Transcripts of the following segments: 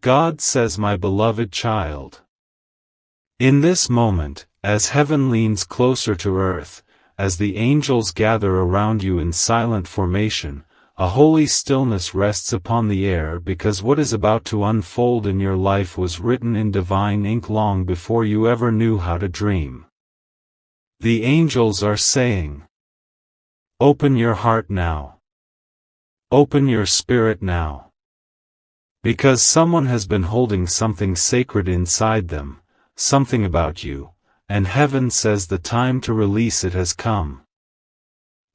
God says, my beloved child. In this moment, as heaven leans closer to earth, as the angels gather around you in silent formation, a holy stillness rests upon the air, because what is about to unfold in your life was written in divine ink long before you ever knew how to dream. The angels are saying, open your heart now. Open your spirit now. Because someone has been holding something sacred inside them, something about you, and heaven says the time to release it has come.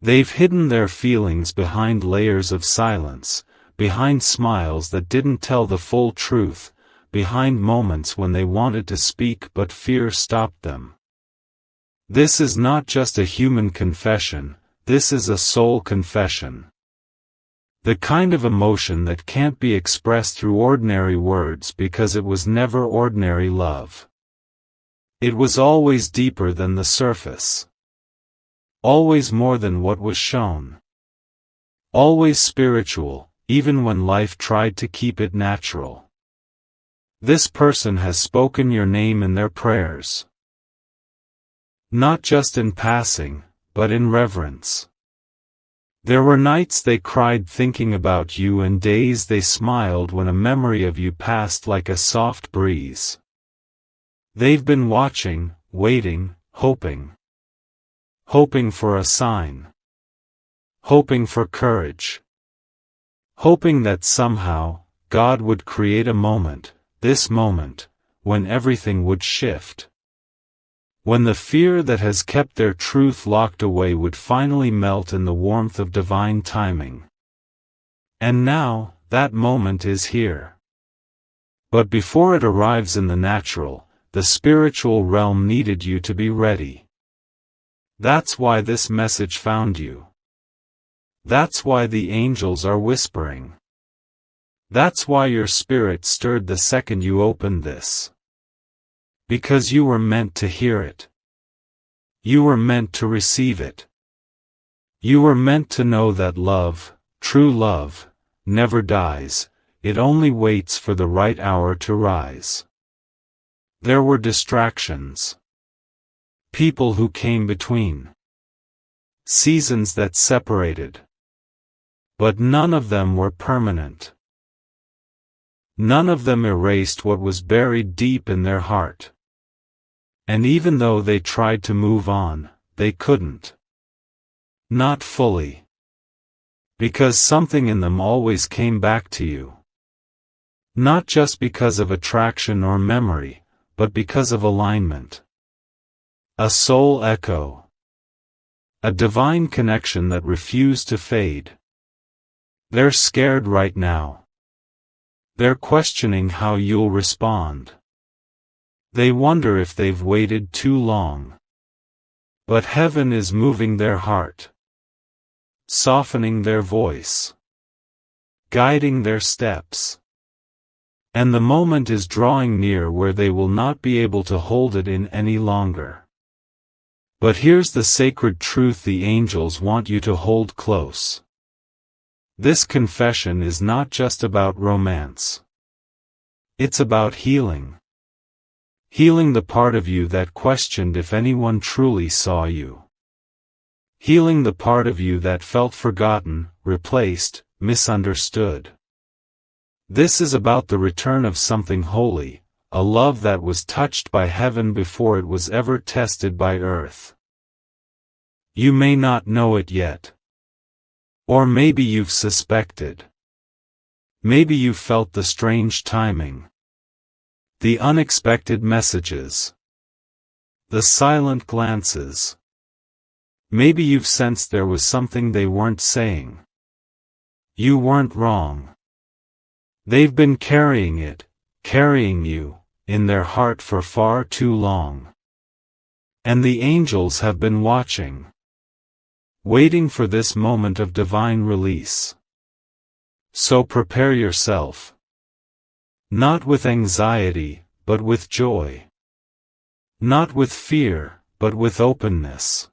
They've hidden their feelings behind layers of silence, behind smiles that didn't tell the full truth, behind moments when they wanted to speak but fear stopped them. This is not just a human confession, this is a soul confession. The kind of emotion that can't be expressed through ordinary words because it was never ordinary love. It was always deeper than the surface. Always more than what was shown. Always spiritual, even when life tried to keep it natural. This person has spoken your name in their prayers. Not just in passing, but in reverence. There were nights they cried thinking about you and days they smiled when a memory of you passed like a soft breeze. They've been watching, waiting, hoping. Hoping for a sign. Hoping for courage. Hoping that somehow, God would create a moment, this moment, when everything would shift. When the fear that has kept their truth locked away would finally melt in the warmth of divine timing. And now, that moment is here. But before it arrives in the natural, the spiritual realm needed you to be ready. That's why this message found you. That's why the angels are whispering. That's why your spirit stirred the second you opened this. Because you were meant to hear it. You were meant to receive it. You were meant to know that love, true love, never dies, it only waits for the right hour to rise. There were distractions. People who came between. Seasons that separated. But none of them were permanent. None of them erased what was buried deep in their heart. And even though they tried to move on, they couldn't. Not fully. Because something in them always came back to you. Not just because of attraction or memory, but because of alignment. A soul echo. A divine connection that refused to fade. They're scared right now. They're questioning how you'll respond. They wonder if they've waited too long. But heaven is moving their heart. Softening their voice. Guiding their steps. And the moment is drawing near where they will not be able to hold it in any longer. But here's the sacred truth the angels want you to hold close. This confession is not just about romance. It's about healing. Healing the part of you that questioned if anyone truly saw you. Healing the part of you that felt forgotten, replaced, misunderstood. This is about the return of something holy, a love that was touched by heaven before it was ever tested by earth. You may not know it yet. Or maybe you've suspected. Maybe you felt the strange timing. The unexpected messages. The silent glances. Maybe you've sensed there was something they weren't saying. You weren't wrong. They've been carrying it, carrying you, in their heart for far too long. And the angels have been watching. Waiting for this moment of divine release. So prepare yourself. Not with anxiety, but with joy. Not with fear, but with openness.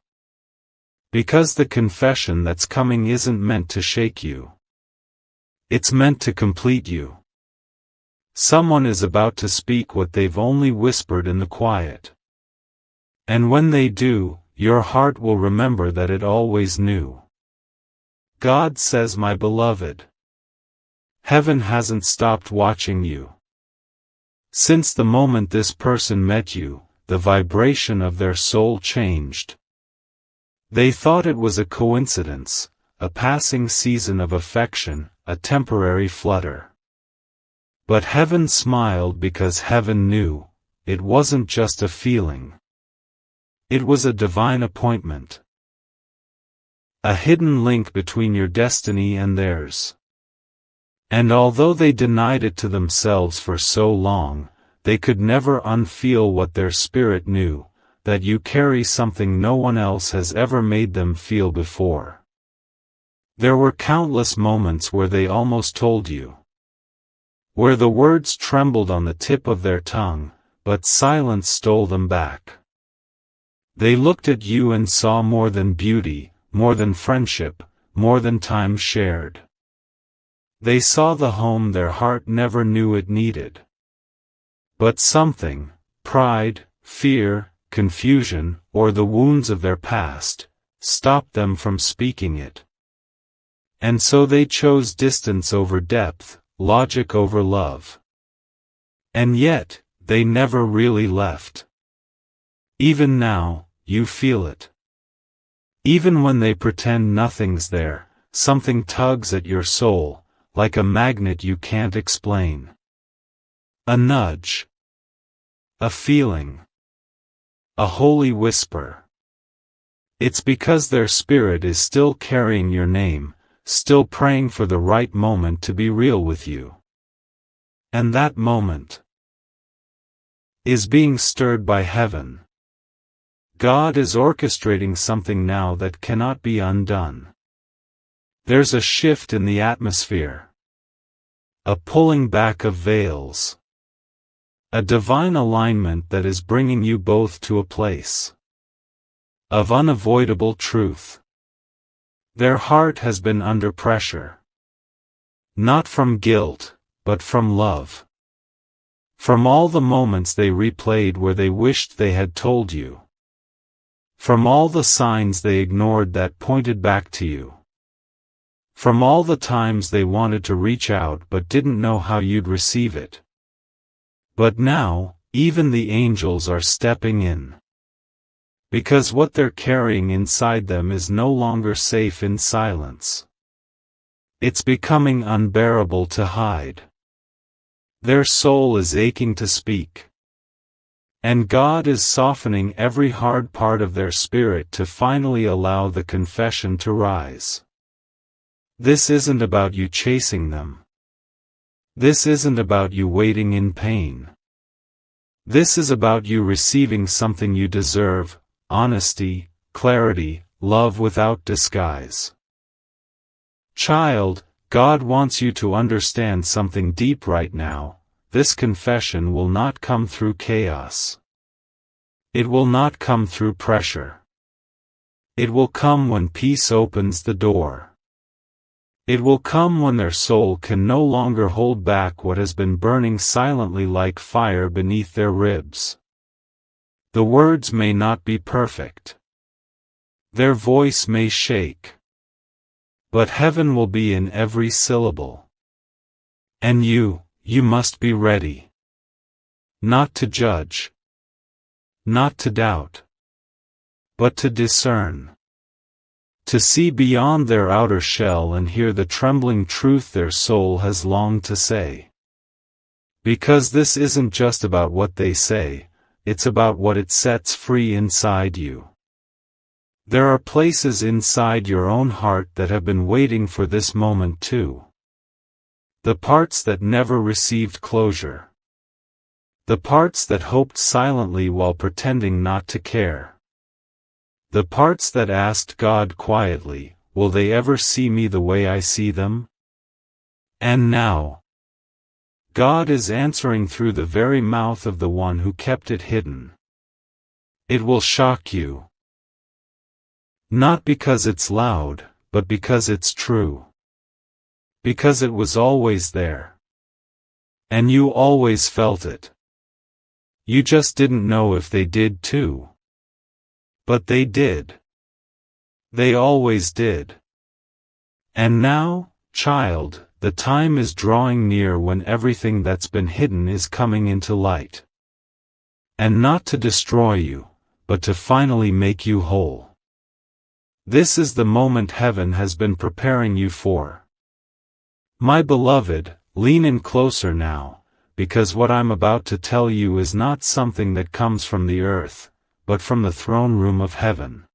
Because the confession that's coming isn't meant to shake you. It's meant to complete you. Someone is about to speak what they've only whispered in the quiet. And when they do, your heart will remember that it always knew. God says, my beloved, heaven hasn't stopped watching you. Since the moment this person met you, the vibration of their soul changed. They thought it was a coincidence, a passing season of affection, a temporary flutter. But heaven smiled because heaven knew, it wasn't just a feeling. It was a divine appointment. A hidden link between your destiny and theirs. And although they denied it to themselves for so long, they could never unfeel what their spirit knew, that you carry something no one else has ever made them feel before. There were countless moments where they almost told you. Where the words trembled on the tip of their tongue, but silence stole them back. They looked at you and saw more than beauty, more than friendship, more than time shared. They saw the home their heart never knew it needed. But something, pride, fear, confusion, or the wounds of their past, stopped them from speaking it. And so they chose distance over depth, logic over love. And yet, they never really left. Even now, you feel it. Even when they pretend nothing's there, something tugs at your soul, like a magnet you can't explain. A nudge. A feeling. A holy whisper. It's because their spirit is still carrying your name, still praying for the right moment to be real with you. And that moment is being stirred by heaven. God is orchestrating something now that cannot be undone. There's a shift in the atmosphere. A pulling back of veils. A divine alignment that is bringing you both to a place of unavoidable truth. Their heart has been under pressure. Not from guilt, but from love. From all the moments they replayed where they wished they had told you. From all the signs they ignored that pointed back to you. From all the times they wanted to reach out but didn't know how you'd receive it. But now, even the angels are stepping in. Because what they're carrying inside them is no longer safe in silence. It's becoming unbearable to hide. Their soul is aching to speak. And God is softening every hard part of their spirit to finally allow the confession to rise. This isn't about you chasing them. This isn't about you waiting in pain. This is about you receiving something you deserve: honesty, clarity, love without disguise. Child, God wants you to understand something deep right now. This confession will not come through chaos. It will not come through pressure. It will come when peace opens the door. It will come when their soul can no longer hold back what has been burning silently like fire beneath their ribs. The words may not be perfect. Their voice may shake. But heaven will be in every syllable. And you must be ready. Not to judge. Not to doubt. But to discern. To see beyond their outer shell and hear the trembling truth their soul has longed to say. Because this isn't just about what they say, it's about what it sets free inside you. There are places inside your own heart that have been waiting for this moment too. The parts that never received closure. The parts that hoped silently while pretending not to care. The parts that asked God quietly, will they ever see me the way I see them? And now, God is answering through the very mouth of the one who kept it hidden. It will shock you. Not because it's loud, but because it's true. Because it was always there. And you always felt it. You just didn't know if they did too. But they did. They always did. And now, child, the time is drawing near when everything that's been hidden is coming into light. And not to destroy you, but to finally make you whole. This is the moment heaven has been preparing you for. My beloved, lean in closer now, because what I'm about to tell you is not something that comes from the earth, but from the throne room of heaven.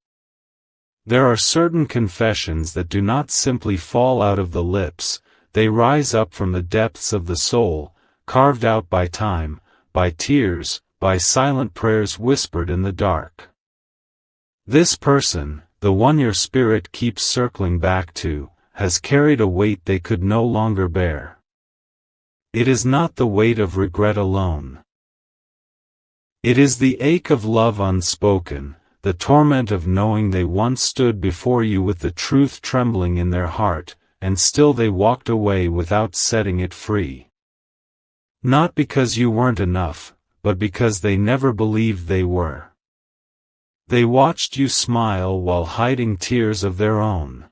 There are certain confessions that do not simply fall out of the lips, they rise up from the depths of the soul, carved out by time, by tears, by silent prayers whispered in the dark. This person, the one your spirit keeps circling back to, has carried a weight they could no longer bear. It is not the weight of regret alone. It is the ache of love unspoken, the torment of knowing they once stood before you with the truth trembling in their heart, and still they walked away without setting it free. Not because you weren't enough, but because they never believed they were. They watched you smile while hiding tears of their own.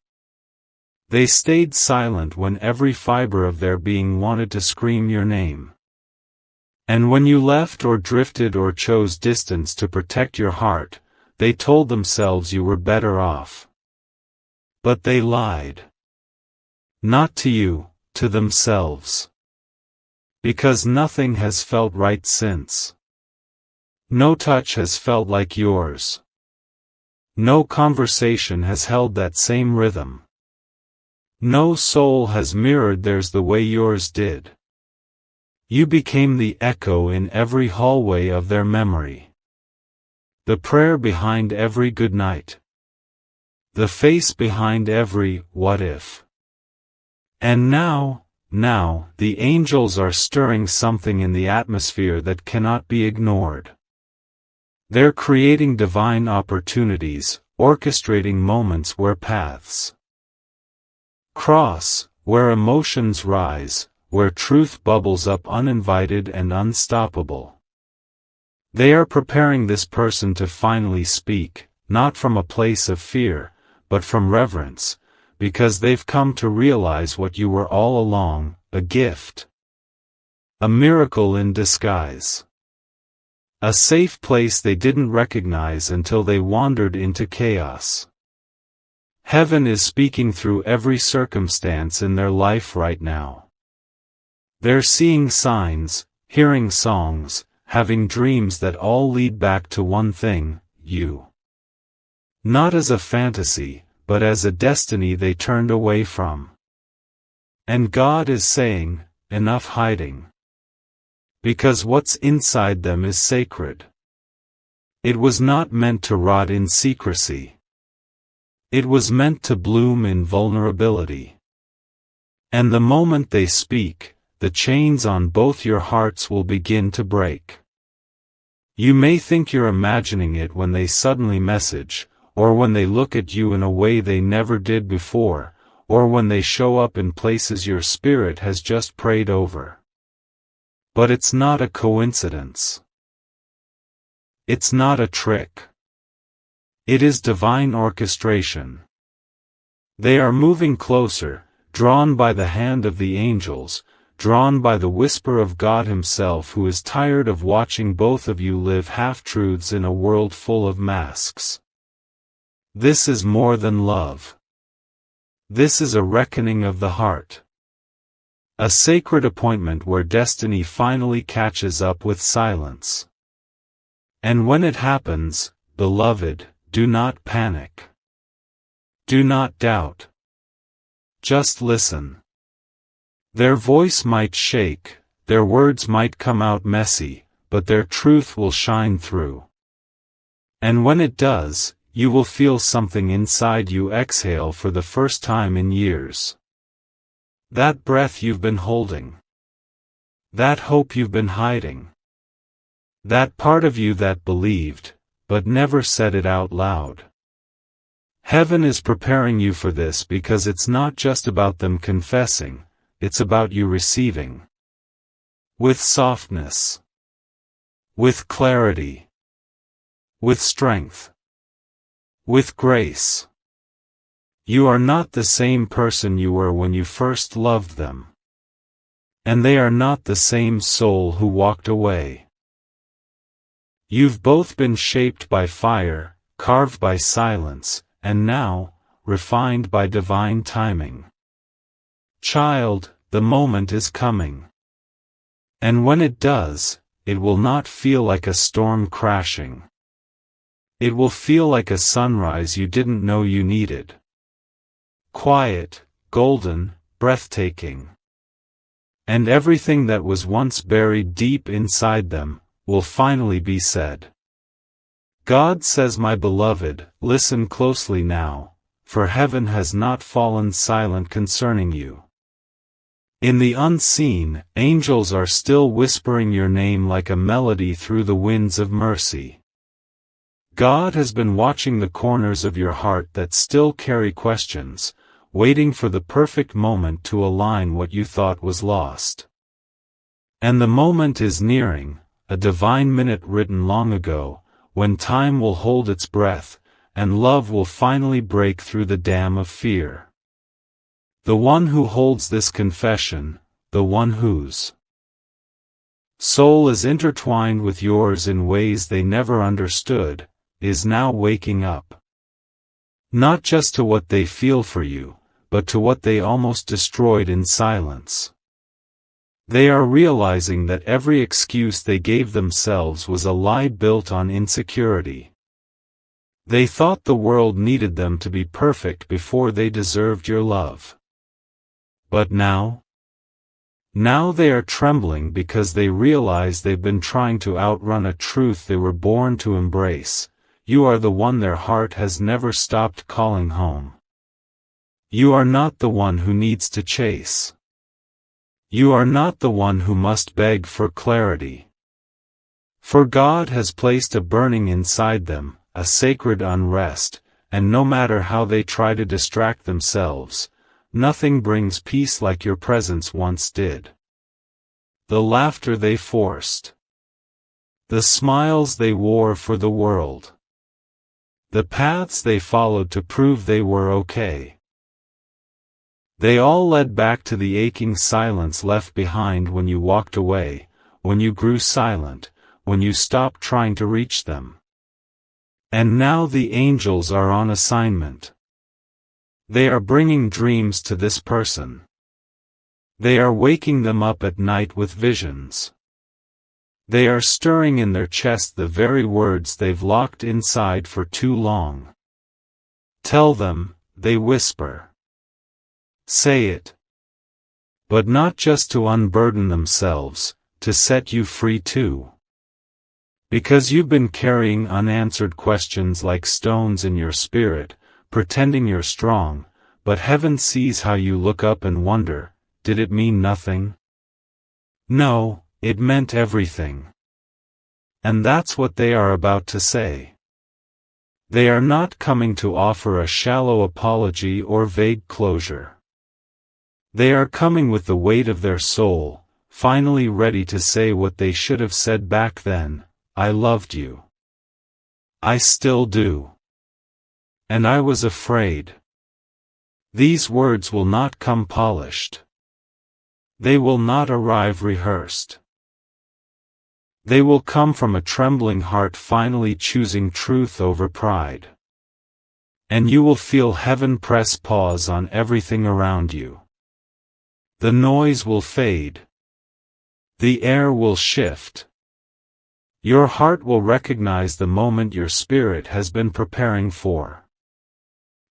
They stayed silent when every fiber of their being wanted to scream your name. And when you left or drifted or chose distance to protect your heart, they told themselves you were better off. But they lied. Not to you, to themselves. Because nothing has felt right since. No touch has felt like yours. No conversation has held that same rhythm. No soul has mirrored theirs the way yours did. You became the echo in every hallway of their memory. The prayer behind every goodnight. The face behind every what if. And now, the angels are stirring something in the atmosphere that cannot be ignored. They're creating divine opportunities, orchestrating moments where paths cross, where emotions rise, where truth bubbles up uninvited and unstoppable. They are preparing this person to finally speak, not from a place of fear, but from reverence, because they've come to realize what you were all along, a gift. A miracle in disguise. A safe place they didn't recognize until they wandered into chaos. Heaven is speaking through every circumstance in their life right now. They're seeing signs, hearing songs, having dreams that all lead back to one thing, you. Not as a fantasy, but as a destiny they turned away from. And God is saying, enough hiding. Because what's inside them is sacred. It was not meant to rot in secrecy. It was meant to bloom in vulnerability. And the moment they speak, the chains on both your hearts will begin to break. You may think you're imagining it when they suddenly message, or when they look at you in a way they never did before, or when they show up in places your spirit has just prayed over. But it's not a coincidence. It's not a trick. It is divine orchestration. They are moving closer, drawn by the hand of the angels, drawn by the whisper of God Himself, who is tired of watching both of you live half-truths in a world full of masks. This is more than love. This is a reckoning of the heart. A sacred appointment where destiny finally catches up with silence. And when it happens, beloved, do not panic. Do not doubt. Just listen. Their voice might shake, their words might come out messy, but their truth will shine through. And when it does, you will feel something inside you exhale for the first time in years. That breath you've been holding. That hope you've been hiding. That part of you that believed, but never said it out loud. Heaven is preparing you for this because it's not just about them confessing, it's about you receiving. with softness, with clarity, with strength, with grace. You are not the same person you were when you first loved them. And they are not the same soul who walked away. You've both been shaped by fire, carved by silence, and now, refined by divine timing. Child, the moment is coming. And when it does, it will not feel like a storm crashing. It will feel like a sunrise you didn't know you needed. Quiet, golden, breathtaking. And everything that was once buried deep inside them will finally be said. God says, my beloved, listen closely now, for heaven has not fallen silent concerning you. In the unseen, angels are still whispering your name like a melody through the winds of mercy. God has been watching the corners of your heart that still carry questions, waiting for the perfect moment to align what you thought was lost. And the moment is nearing, a divine minute written long ago, when time will hold its breath, and love will finally break through the dam of fear. The one who holds this confession, the one whose soul is intertwined with yours in ways they never understood, is now waking up. Not just to what they feel for you, but to what they almost destroyed in silence. They are realizing that every excuse they gave themselves was a lie built on insecurity. They thought the world needed them to be perfect before they deserved your love. But now they are trembling because they realize they've been trying to outrun a truth they were born to embrace. You are the one their heart has never stopped calling home. You are not the one who needs to chase. You are not the one who must beg for clarity. For God has placed a burning inside them, a sacred unrest, and no matter how they try to distract themselves, nothing brings peace like your presence once did. The laughter they forced. The smiles they wore for the world. The paths they followed to prove they were okay. They all led back to the aching silence left behind when you walked away, when you grew silent, when you stopped trying to reach them. And now the angels are on assignment. They are bringing dreams to this person. They are waking them up at night with visions. They are stirring in their chest the very words they've locked inside for too long. Tell them, they whisper. Say it. But not just to unburden themselves, to set you free too. Because you've been carrying unanswered questions like stones in your spirit, pretending you're strong, but heaven sees how you look up and wonder, did it mean nothing? No, it meant everything. And that's what they are about to say. They are not coming to offer a shallow apology or vague closure. They are coming with the weight of their soul, finally ready to say what they should have said back then, I loved you. I still do. And I was afraid. These words will not come polished. They will not arrive rehearsed. They will come from a trembling heart finally choosing truth over pride. And you will feel heaven press pause on everything around you. The noise will fade. The air will shift. Your heart will recognize the moment your spirit has been preparing for.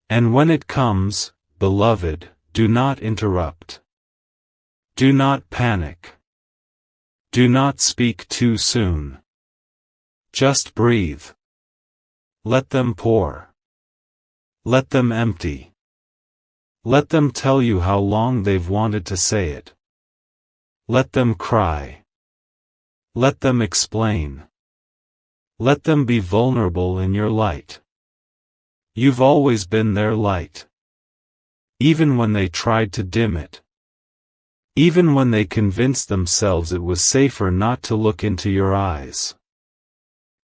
And when it comes, beloved, do not interrupt. Do not panic. Do not speak too soon. Just breathe. Let them pour. Let them empty. Let them tell you how long they've wanted to say it. Let them cry. Let them explain. Let them be vulnerable in your light. You've always been their light. Even when they tried to dim it. even when they convinced themselves it was safer not to look into your eyes.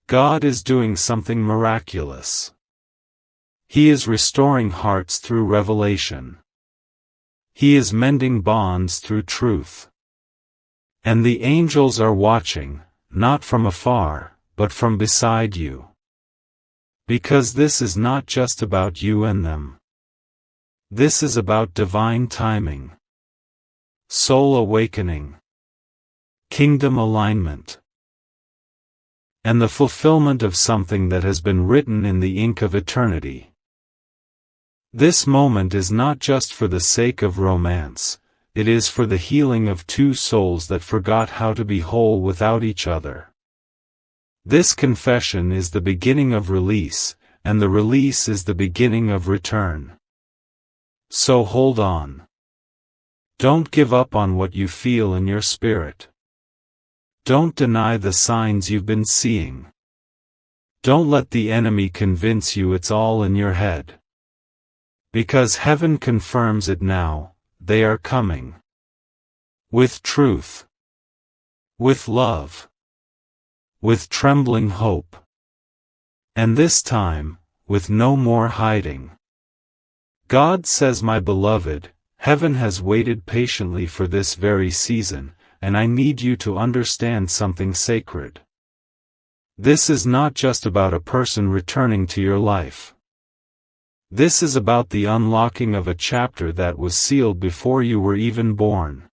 God is doing something miraculous. He is restoring hearts through revelation. He is mending bonds through truth. And the angels are watching, not from afar, but from beside you. Because this is not just about you and them. This is about divine timing. Soul awakening. Kingdom alignment. And the fulfillment of something that has been written in the ink of eternity. This moment is not just for the sake of romance, it is for the healing of two souls that forgot how to be whole without each other. This confession is the beginning of release, and the release is the beginning of return. So hold on. Don't give up on what you feel in your spirit. Don't deny the signs you've been seeing. Don't let the enemy convince you it's all in your head. Because heaven confirms it now, they are coming. With truth. With love. With trembling hope. And this time, with no more hiding. God says, my beloved, heaven has waited patiently for this very season, and I need you to understand something sacred. This is not just about a person returning to your life. This is about the unlocking of a chapter that was sealed before you were even born.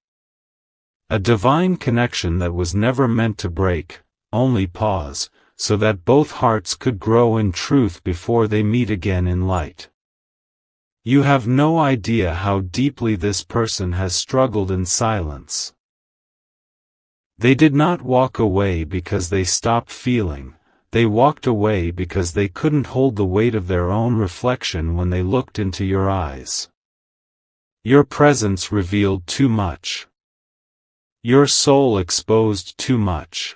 A divine connection that was never meant to break, only pause, so that both hearts could grow in truth before they meet again in light. You have no idea how deeply this person has struggled in silence. They did not walk away because they stopped feeling. They walked away because they couldn't hold the weight of their own reflection when they looked into your eyes. Your presence revealed too much. Your soul exposed too much.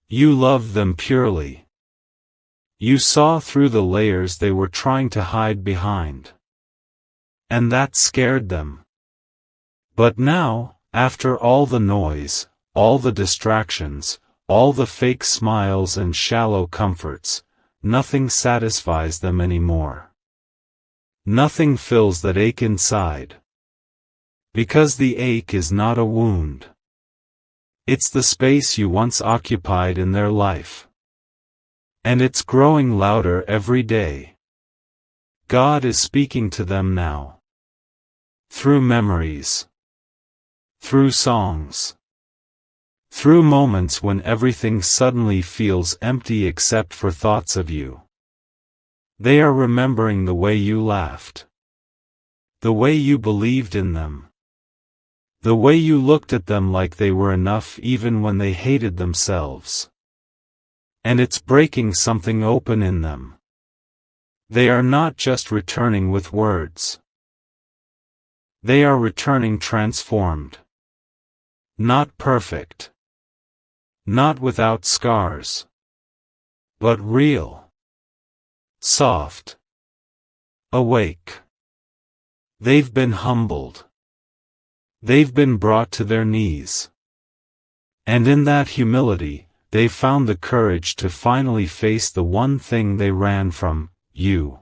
You loved them purely. You saw through the layers they were trying to hide behind. And that scared them. But now, after all the noise, all the distractions, all the fake smiles and shallow comforts, nothing satisfies them anymore. Nothing fills that ache inside. Because the ache is not a wound. It's the space you once occupied in their life. And it's growing louder every day. God is speaking to them now. Through memories. Through songs. Through moments when everything suddenly feels empty except for thoughts of you. They are remembering the way you laughed. The way you believed in them. The way you looked at them like they were enough even when they hated themselves. And it's breaking something open in them. They are not just returning with words. They are returning transformed. Not perfect. Not without scars. But real. Soft. Awake. They've been humbled. They've been brought to their knees. And in that humility, they found the courage to finally face the one thing they ran from, you.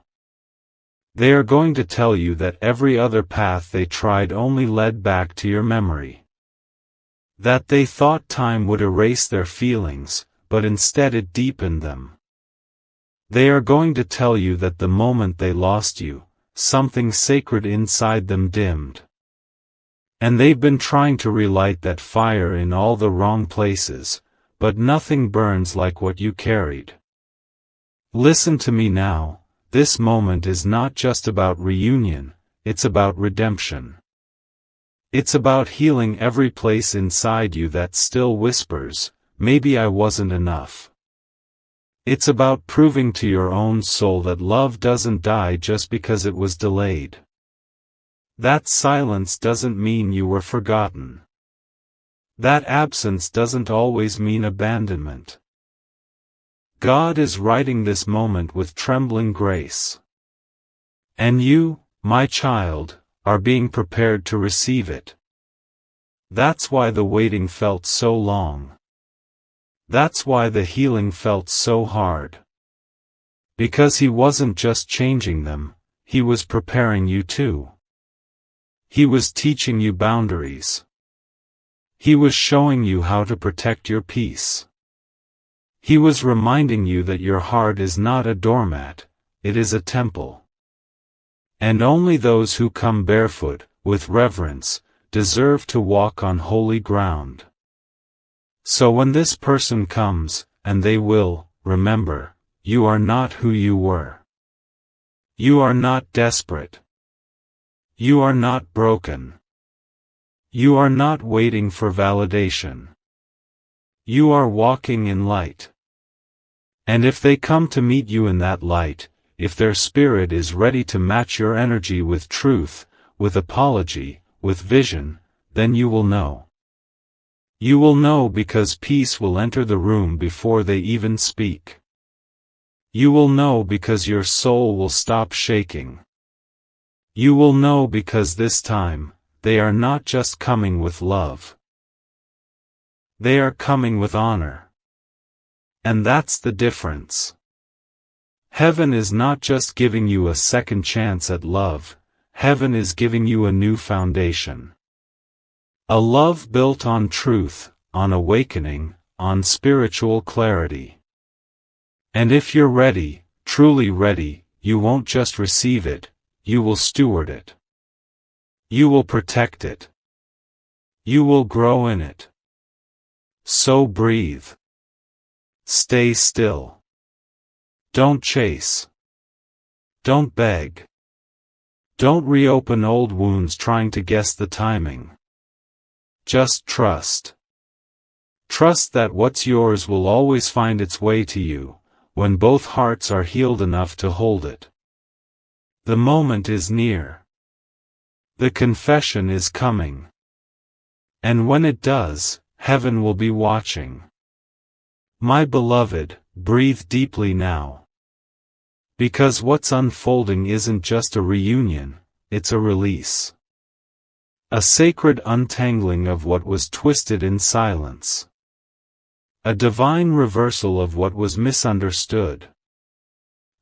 They are going to tell you that every other path they tried only led back to your memory. That they thought time would erase their feelings, but instead it deepened them. They are going to tell you that the moment they lost you, something sacred inside them dimmed. And they've been trying to relight that fire in all the wrong places, but nothing burns like what you carried. Listen to me now, this moment is not just about reunion, it's about redemption. It's about healing every place inside you that still whispers, maybe I wasn't enough. It's about proving to your own soul that love doesn't die just because it was delayed. That silence doesn't mean you were forgotten. That absence doesn't always mean abandonment. God is writing this moment with trembling grace. And you, my child, are being prepared to receive it. That's why the waiting felt so long. That's why the healing felt so hard. Because he wasn't just changing them, he was preparing you too. He was teaching you boundaries. He was showing you how to protect your peace. He was reminding you that your heart is not a doormat, it is a temple. And only those who come barefoot, with reverence, deserve to walk on holy ground. So when this person comes, and they will, remember, you are not who you were. You are not desperate. You are not broken. You are not waiting for validation. You are walking in light. And if they come to meet you in that light, if their spirit is ready to match your energy with truth, with apology, with vision, then you will know. You will know because peace will enter the room before they even speak. You will know because your soul will stop shaking. You will know because this time, they are not just coming with love. They are coming with honor. And that's the difference. Heaven is not just giving you a second chance at love, heaven is giving you a new foundation. A love built on truth, on awakening, on spiritual clarity. And if you're ready, truly ready, you won't just receive it, you will steward it. You will protect it. You will grow in it. So breathe. Stay still. Don't chase. Don't beg. Don't reopen old wounds trying to guess the timing. Just trust. Trust that what's yours will always find its way to you, when both hearts are healed enough to hold it. The moment is near. The confession is coming. And when it does, heaven will be watching. My beloved, breathe deeply now. Because what's unfolding isn't just a reunion, it's a release. A sacred untangling of what was twisted in silence. A divine reversal of what was misunderstood.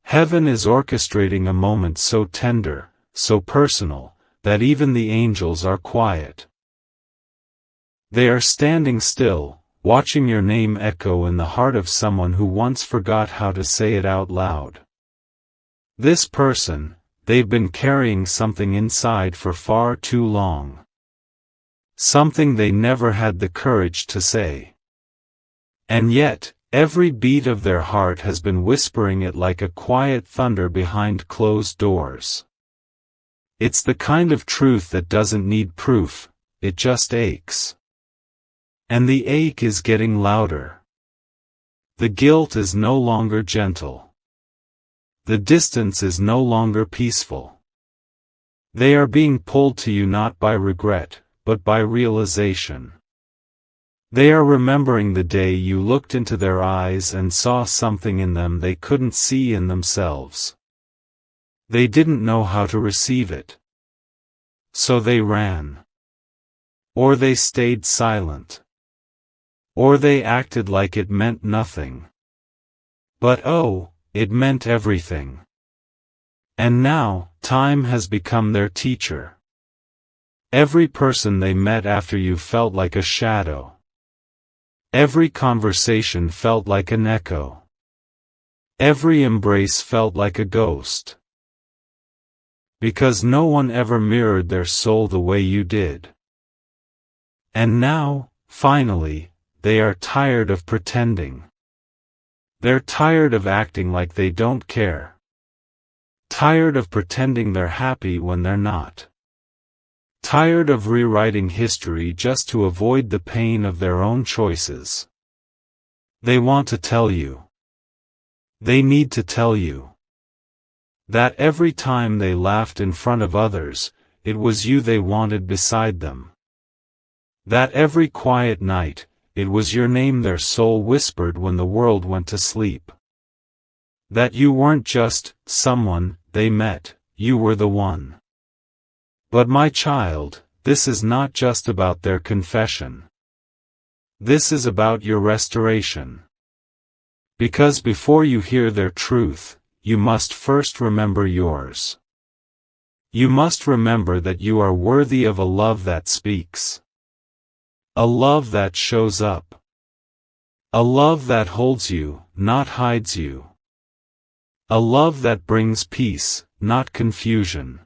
Heaven is orchestrating a moment so tender, so personal, that even the angels are quiet. They are standing still, watching your name echo in the heart of someone who once forgot how to say it out loud. This person, they've been carrying something inside for far too long. Something they never had the courage to say. And yet, every beat of their heart has been whispering it like a quiet thunder behind closed doors. It's the kind of truth that doesn't need proof, it just aches. And the ache is getting louder. The guilt is no longer gentle. The distance is no longer peaceful. They are being pulled to you not by regret, but by realization. They are remembering the day you looked into their eyes and saw something in them they couldn't see in themselves. They didn't know how to receive it. So they ran. Or they stayed silent. Or they acted like it meant nothing. But oh, it meant everything. And now, time has become their teacher. Every person they met after you felt like a shadow. Every conversation felt like an echo. Every embrace felt like a ghost. Because no one ever mirrored their soul the way you did. And now, finally, they are tired of pretending. They're tired of acting like they don't care. Tired of pretending they're happy when they're not. Tired of rewriting history just to avoid the pain of their own choices. They want to tell you. They need to tell you. That every time they laughed in front of others, it was you they wanted beside them. That every quiet night, it was your name their soul whispered when the world went to sleep. That you weren't just someone they met, you were the one. But my child, this is not just about their confession. This is about your restoration. Because before you hear their truth, you must first remember yours. You must remember that you are worthy of a love that speaks. A love that shows up. A love that holds you, not hides you. A love that brings peace, not confusion.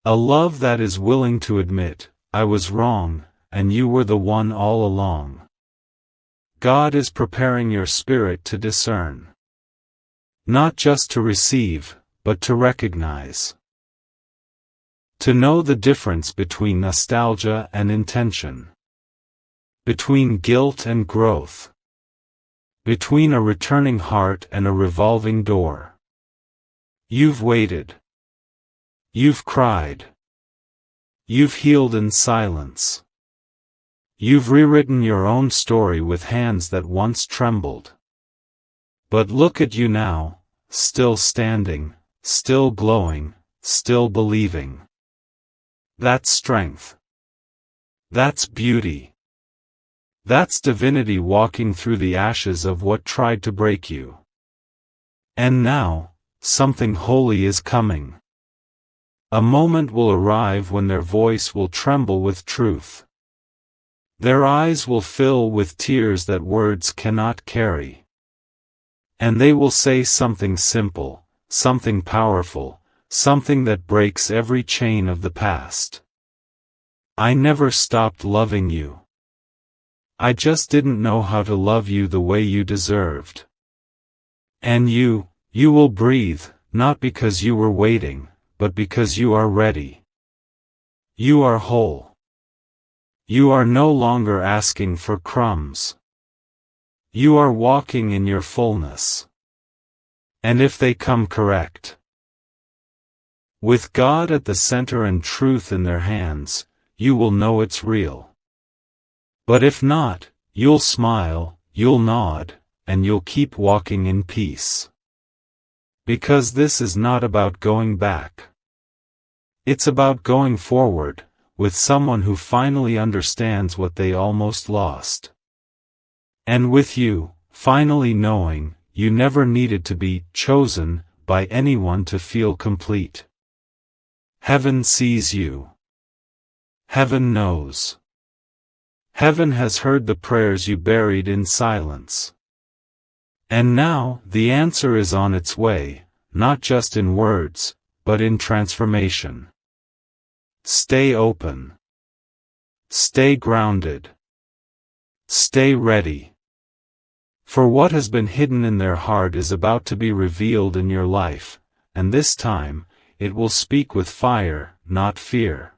A love that is willing to admit, I was wrong, and you were the one all along. God is preparing your spirit to discern. Not just to receive, but to recognize. To know the difference between nostalgia and intention. Between guilt and growth. Between a returning heart and a revolving door. You've waited. You've cried. You've healed in silence. You've rewritten your own story with hands that once trembled. But look at you now, still standing, still glowing, still believing. That's strength. That's beauty. That's divinity walking through the ashes of what tried to break you. And now, something holy is coming. A moment will arrive when their voice will tremble with truth. Their eyes will fill with tears that words cannot carry. And they will say something simple, something powerful, something that breaks every chain of the past. I never stopped loving you. I just didn't know how to love you the way you deserved. And you will breathe, not because you were waiting, but because you are ready. You are whole. You are no longer asking for crumbs. You are walking in your fullness. And if they come correct, with God at the center and truth in their hands, you will know it's real. But if not, you'll smile, you'll nod, and you'll keep walking in peace. Because this is not about going back. It's about going forward, with someone who finally understands what they almost lost. And with you, finally knowing, you never needed to be chosen by anyone to feel complete. Heaven sees you. Heaven knows. Heaven has heard the prayers you buried in silence. And now, the answer is on its way, not just in words, but in transformation. Stay open. Stay grounded. Stay ready. For what has been hidden in their heart is about to be revealed in your life, and this time, it will speak with fire, not fear.